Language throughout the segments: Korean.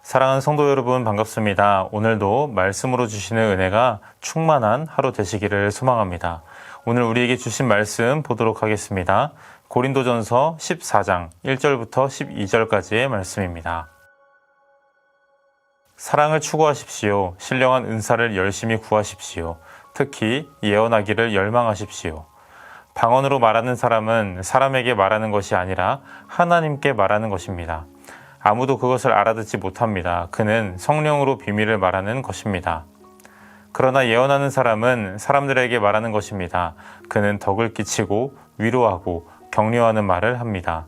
사랑하는 성도 여러분 반갑습니다. 오늘도 말씀으로 주시는 은혜가 충만한 하루 되시기를 소망합니다. 오늘 우리에게 주신 말씀 보도록 하겠습니다. 고린도전서 14장 1절부터 12절까지의 말씀입니다. 사랑을 추구하십시오. 신령한 은사를 열심히 구하십시오. 특히 예언하기를 열망하십시오. 방언으로 말하는 사람은 사람에게 말하는 것이 아니라 하나님께 말하는 것입니다. 아무도 그것을 알아듣지 못합니다. 그는 성령으로 비밀을 말하는 것입니다. 그러나 예언하는 사람은 사람들에게 말하는 것입니다. 그는 덕을 끼치고 위로하고 격려하는 말을 합니다.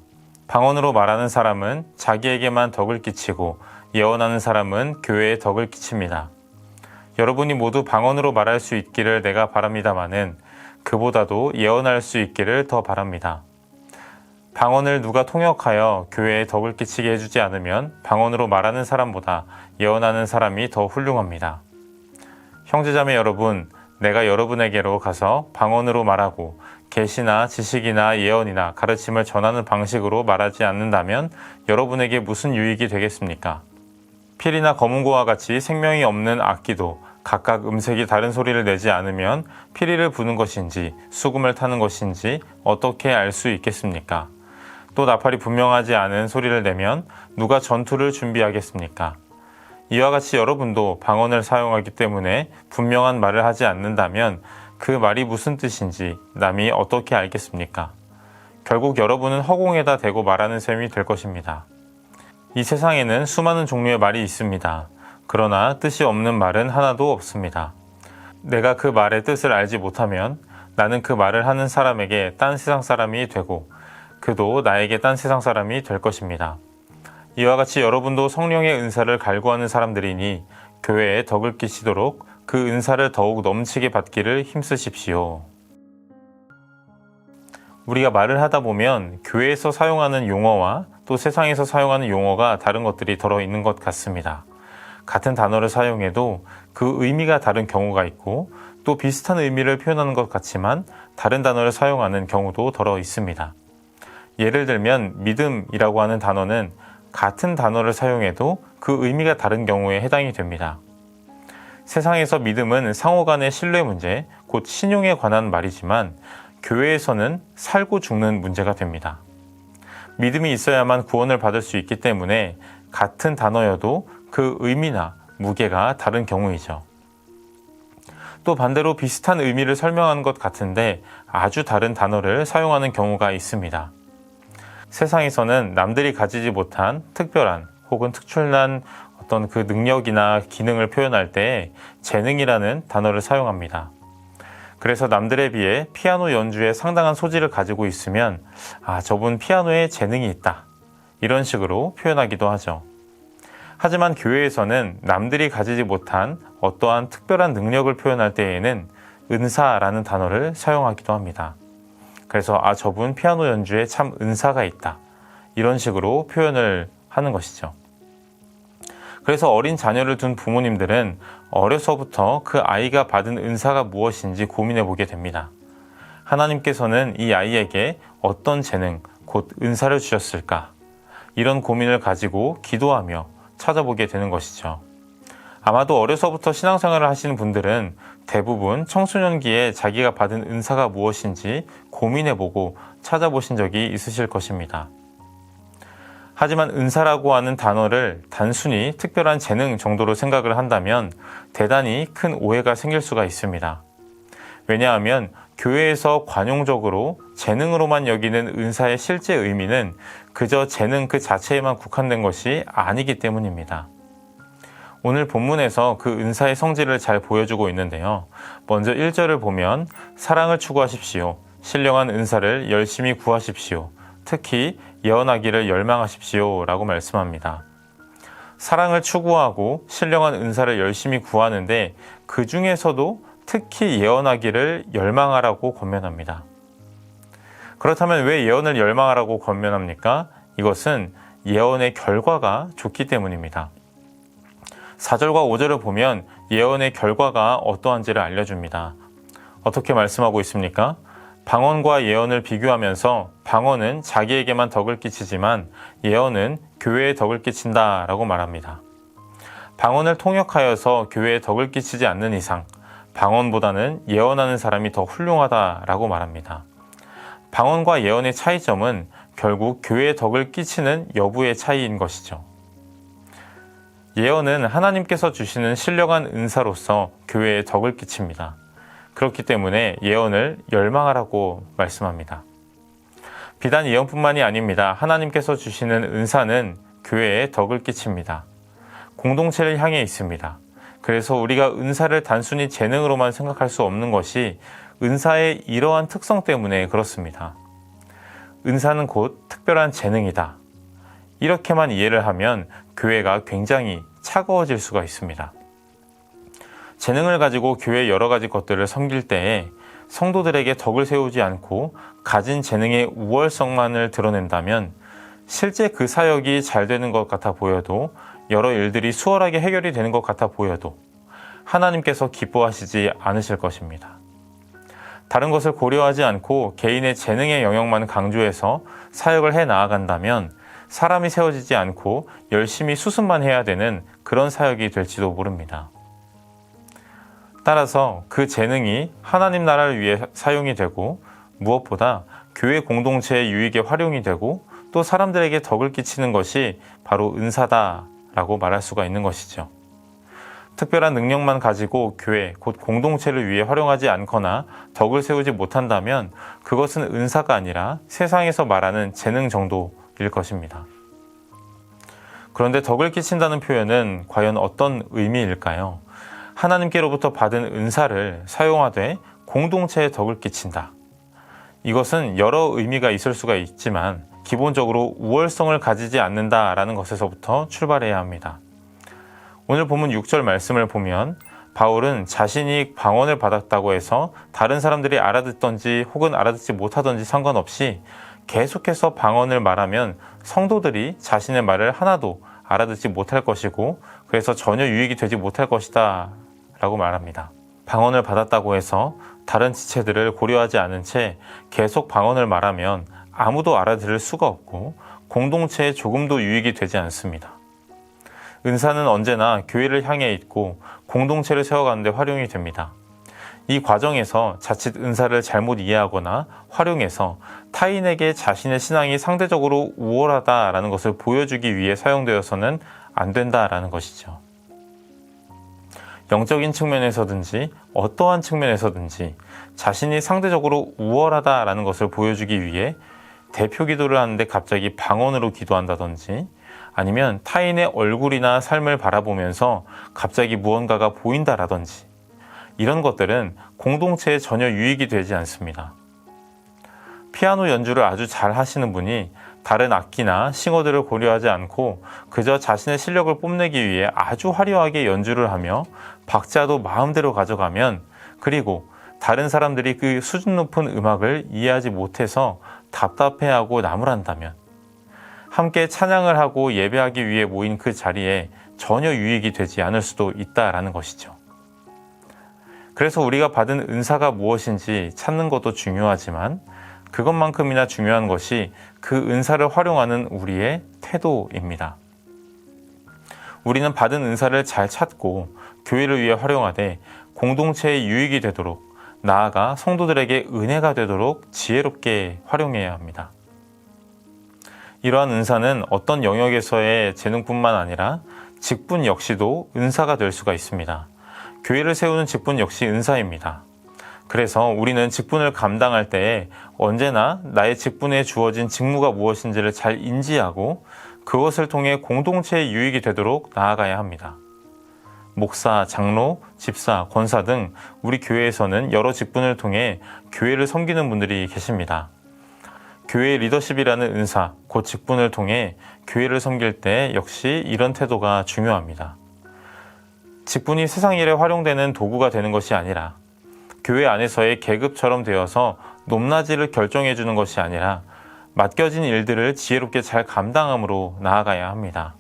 방언으로 말하는 사람은 자기에게만 덕을 끼치고 예언하는 사람은 교회에 덕을 끼칩니다. 여러분이 모두 방언으로 말할 수 있기를 내가 바랍니다마는 그보다도 예언할 수 있기를 더 바랍니다. 방언을 누가 통역하여 교회에 덕을 끼치게 해주지 않으면 방언으로 말하는 사람보다 예언하는 사람이 더 훌륭합니다. 형제자매 여러분, 내가 여러분에게로 가서 방언으로 말하고 계시나 지식이나 예언이나 가르침을 전하는 방식으로 말하지 않는다면 여러분에게 무슨 유익이 되겠습니까? 필이나 검은고와 같이 생명이 없는 악기도 각각 음색이 다른 소리를 내지 않으면 피리를 부는 것인지 수금을 타는 것인지 어떻게 알 수 있겠습니까? 또 나팔이 분명하지 않은 소리를 내면 누가 전투를 준비하겠습니까? 이와 같이 여러분도 방언을 사용하기 때문에 분명한 말을 하지 않는다면 그 말이 무슨 뜻인지 남이 어떻게 알겠습니까? 결국 여러분은 허공에다 대고 말하는 셈이 될 것입니다. 이 세상에는 수많은 종류의 말이 있습니다. 그러나 뜻이 없는 말은 하나도 없습니다. 내가 그 말의 뜻을 알지 못하면 나는 그 말을 하는 사람에게 딴 세상 사람이 되고 그도 나에게 딴 세상 사람이 될 것입니다. 이와 같이 여러분도 성령의 은사를 갈구하는 사람들이니 교회에 덕을 끼치도록 그 은사를 더욱 넘치게 받기를 힘쓰십시오. 우리가 말을 하다 보면 교회에서 사용하는 용어와 또 세상에서 사용하는 용어가 다른 것들이 들어있는 것 같습니다. 같은 단어를 사용해도 그 의미가 다른 경우가 있고 또 비슷한 의미를 표현하는 것 같지만 다른 단어를 사용하는 경우도 들어 있습니다. 예를 들면 믿음이라고 하는 단어는 같은 단어를 사용해도 그 의미가 다른 경우에 해당이 됩니다. 세상에서 믿음은 상호 간의 신뢰 문제, 곧 신용에 관한 말이지만 교회에서는 살고 죽는 문제가 됩니다. 믿음이 있어야만 구원을 받을 수 있기 때문에 같은 단어여도 그 의미나 무게가 다른 경우이죠. 또 반대로 비슷한 의미를 설명하는 것 같은데 아주 다른 단어를 사용하는 경우가 있습니다. 세상에서는 남들이 가지지 못한 특별한 혹은 특출난 어떤 그 능력이나 기능을 표현할 때 재능이라는 단어를 사용합니다. 그래서 남들에 비해 피아노 연주에 상당한 소질을 가지고 있으면 저분 피아노에 재능이 있다. 이런 식으로 표현하기도 하죠. 하지만 교회에서는 남들이 가지지 못한 어떠한 특별한 능력을 표현할 때에는 은사라는 단어를 사용하기도 합니다. 그래서 저분 피아노 연주에 참 은사가 있다. 이런 식으로 표현을 하는 것이죠. 그래서 어린 자녀를 둔 부모님들은 어려서부터 그 아이가 받은 은사가 무엇인지 고민해 보게 됩니다. 하나님께서는 이 아이에게 어떤 재능, 곧 은사를 주셨을까? 이런 고민을 가지고 기도하며 찾아보게 되는 것이죠. 아마도 어려서부터 신앙생활을 하시는 분들은 대부분 청소년기에 자기가 받은 은사가 무엇인지 고민해보고 찾아보신 적이 있으실 것입니다. 하지만 은사라고 하는 단어를 단순히 특별한 재능 정도로 생각을 한다면 대단히 큰 오해가 생길 수가 있습니다. 왜냐하면 교회에서 관용적으로 재능으로만 여기는 은사의 실제 의미는 그저 재능 그 자체에만 국한된 것이 아니기 때문입니다. 오늘 본문에서 그 은사의 성질을 잘 보여주고 있는데요. 먼저 1절을 보면 사랑을 추구하십시오. 신령한 은사를 열심히 구하십시오. 특히 예언하기를 열망하십시오 라고 말씀합니다. 사랑을 추구하고 신령한 은사를 열심히 구하는데 그 중에서도 특히 예언하기를 열망하라고 권면합니다. 그렇다면 왜 예언을 열망하라고 권면합니까? 이것은 예언의 결과가 좋기 때문입니다. 4절과 5절을 보면 예언의 결과가 어떠한지를 알려줍니다. 어떻게 말씀하고 있습니까? 방언과 예언을 비교하면서 방언은 자기에게만 덕을 끼치지만 예언은 교회에 덕을 끼친다 라고 말합니다. 방언을 통역하여서 교회에 덕을 끼치지 않는 이상 방언보다는 예언하는 사람이 더 훌륭하다라고 말합니다. 방언과 예언의 차이점은 결국 교회에 덕을 끼치는 여부의 차이인 것이죠. 예언은 하나님께서 주시는 신령한 은사로서 교회에 덕을 끼칩니다. 그렇기 때문에 예언을 열망하라고 말씀합니다. 비단 예언뿐만이 아닙니다. 하나님께서 주시는 은사는 교회에 덕을 끼칩니다. 공동체를 향해 있습니다. 그래서 우리가 은사를 단순히 재능으로만 생각할 수 없는 것이 은사의 이러한 특성 때문에 그렇습니다. 은사는 곧 특별한 재능이다. 이렇게만 이해를 하면 교회가 굉장히 차가워질 수가 있습니다. 재능을 가지고 교회의 여러 가지 것들을 섬길 때에 성도들에게 덕을 세우지 않고 가진 재능의 우월성만을 드러낸다면 실제 그 사역이 잘 되는 것 같아 보여도 여러 일들이 수월하게 해결이 되는 것 같아 보여도 하나님께서 기뻐하시지 않으실 것입니다. 다른 것을 고려하지 않고 개인의 재능의 영역만 강조해서 사역을 해 나아간다면 사람이 세워지지 않고 열심히 수습만 해야 되는 그런 사역이 될지도 모릅니다. 따라서 그 재능이 하나님 나라를 위해 사용이 되고 무엇보다 교회 공동체의 유익에 활용이 되고 또 사람들에게 덕을 끼치는 것이 바로 은사다라고 말할 수가 있는 것이죠. 특별한 능력만 가지고 교회, 곧 공동체를 위해 활용하지 않거나 덕을 세우지 못한다면 그것은 은사가 아니라 세상에서 말하는 재능 정도일 것입니다. 그런데 덕을 끼친다는 표현은 과연 어떤 의미일까요? 하나님께로부터 받은 은사를 사용하되 공동체에 덕을 끼친다. 이것은 여러 의미가 있을 수가 있지만 기본적으로 우월성을 가지지 않는다라는 것에서부터 출발해야 합니다. 오늘 본문 6절 말씀을 보면 바울은 자신이 방언을 받았다고 해서 다른 사람들이 알아듣던지 혹은 알아듣지 못하던지 상관없이 계속해서 방언을 말하면 성도들이 자신의 말을 하나도 알아듣지 못할 것이고 그래서 전혀 유익이 되지 못할 것이다 라고 말합니다. 방언을 받았다고 해서 다른 지체들을 고려하지 않은 채 계속 방언을 말하면 아무도 알아들을 수가 없고 공동체에 조금도 유익이 되지 않습니다. 은사는 언제나 교회를 향해 있고 공동체를 세워가는 데 활용이 됩니다. 이 과정에서 자칫 은사를 잘못 이해하거나 활용해서 타인에게 자신의 신앙이 상대적으로 우월하다라는 것을 보여주기 위해 사용되어서는 안 된다라는 것이죠. 영적인 측면에서든지 어떠한 측면에서든지 자신이 상대적으로 우월하다라는 것을 보여주기 위해 대표 기도를 하는데 갑자기 방언으로 기도한다든지 아니면 타인의 얼굴이나 삶을 바라보면서 갑자기 무언가가 보인다라든지 이런 것들은 공동체에 전혀 유익이 되지 않습니다. 피아노 연주를 아주 잘 하시는 분이 다른 악기나 싱어들을 고려하지 않고 그저 자신의 실력을 뽐내기 위해 아주 화려하게 연주를 하며 박자도 마음대로 가져가면 그리고 다른 사람들이 그 수준 높은 음악을 이해하지 못해서 답답해하고 나무란다면 함께 찬양을 하고 예배하기 위해 모인 그 자리에 전혀 유익이 되지 않을 수도 있다라는 것이죠. 그래서 우리가 받은 은사가 무엇인지 찾는 것도 중요하지만 그것만큼이나 중요한 것이 그 은사를 활용하는 우리의 태도입니다. 우리는 받은 은사를 잘 찾고 교회를 위해 활용하되 공동체의 유익이 되도록 나아가 성도들에게 은혜가 되도록 지혜롭게 활용해야 합니다. 이러한 은사는 어떤 영역에서의 재능뿐만 아니라 직분 역시도 은사가 될 수가 있습니다. 교회를 세우는 직분 역시 은사입니다. 그래서 우리는 직분을 감당할 때에 언제나 나의 직분에 주어진 직무가 무엇인지를 잘 인지하고 그것을 통해 공동체의 유익이 되도록 나아가야 합니다. 목사, 장로, 집사, 권사 등 우리 교회에서는 여러 직분을 통해 교회를 섬기는 분들이 계십니다. 교회의 리더십이라는 은사, 곧 직분을 통해 교회를 섬길 때 역시 이런 태도가 중요합니다. 직분이 세상 일에 활용되는 도구가 되는 것이 아니라 교회 안에서의 계급처럼 되어서 높낮이를 결정해 주는 것이 아니라 맡겨진 일들을 지혜롭게 잘 감당함으로 나아가야 합니다.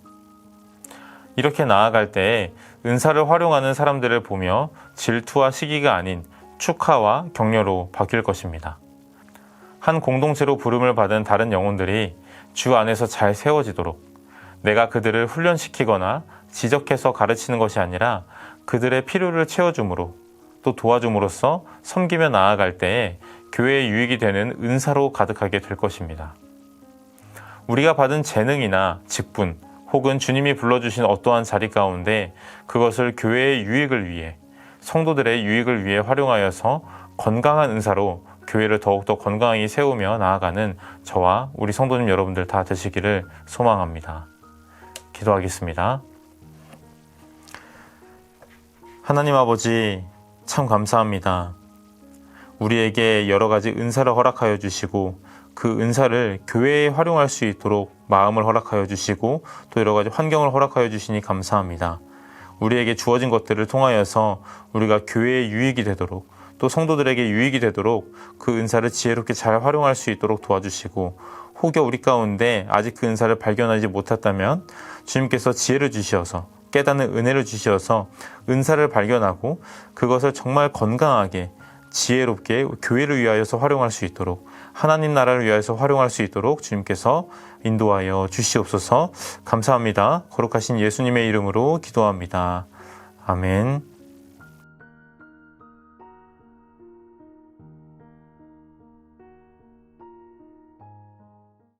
이렇게 나아갈 때 은사를 활용하는 사람들을 보며 질투와 시기가 아닌 축하와 격려로 바뀔 것입니다. 한 공동체로 부름을 받은 다른 영혼들이 주 안에서 잘 세워지도록 내가 그들을 훈련시키거나 지적해서 가르치는 것이 아니라 그들의 필요를 채워줌으로 또 도와줌으로써 섬기며 나아갈 때에 교회에 유익이 되는 은사로 가득하게 될 것입니다. 우리가 받은 재능이나 직분 혹은 주님이 불러주신 어떠한 자리 가운데 그것을 교회의 유익을 위해, 성도들의 유익을 위해 활용하여서 건강한 은사로 교회를 더욱더 건강히 세우며 나아가는 저와 우리 성도님 여러분들 다 되시기를 소망합니다. 기도하겠습니다. 하나님 아버지, 참 감사합니다. 우리에게 여러 가지 은사를 허락하여 주시고 그 은사를 교회에 활용할 수 있도록 마음을 허락하여 주시고 또 여러 가지 환경을 허락하여 주시니 감사합니다. 우리에게 주어진 것들을 통하여서 우리가 교회에 유익이 되도록 또 성도들에게 유익이 되도록 그 은사를 지혜롭게 잘 활용할 수 있도록 도와주시고 혹여 우리 가운데 아직 그 은사를 발견하지 못했다면 주님께서 지혜를 주시어서 깨닫는 은혜를 주시어서 은사를 발견하고 그것을 정말 건강하게 지혜롭게 교회를 위하여서 활용할 수 있도록 하나님 나라를 위하여서 활용할 수 있도록 주님께서 인도하여 주시옵소서. 감사합니다. 거룩하신 예수님의 이름으로 기도합니다. 아멘.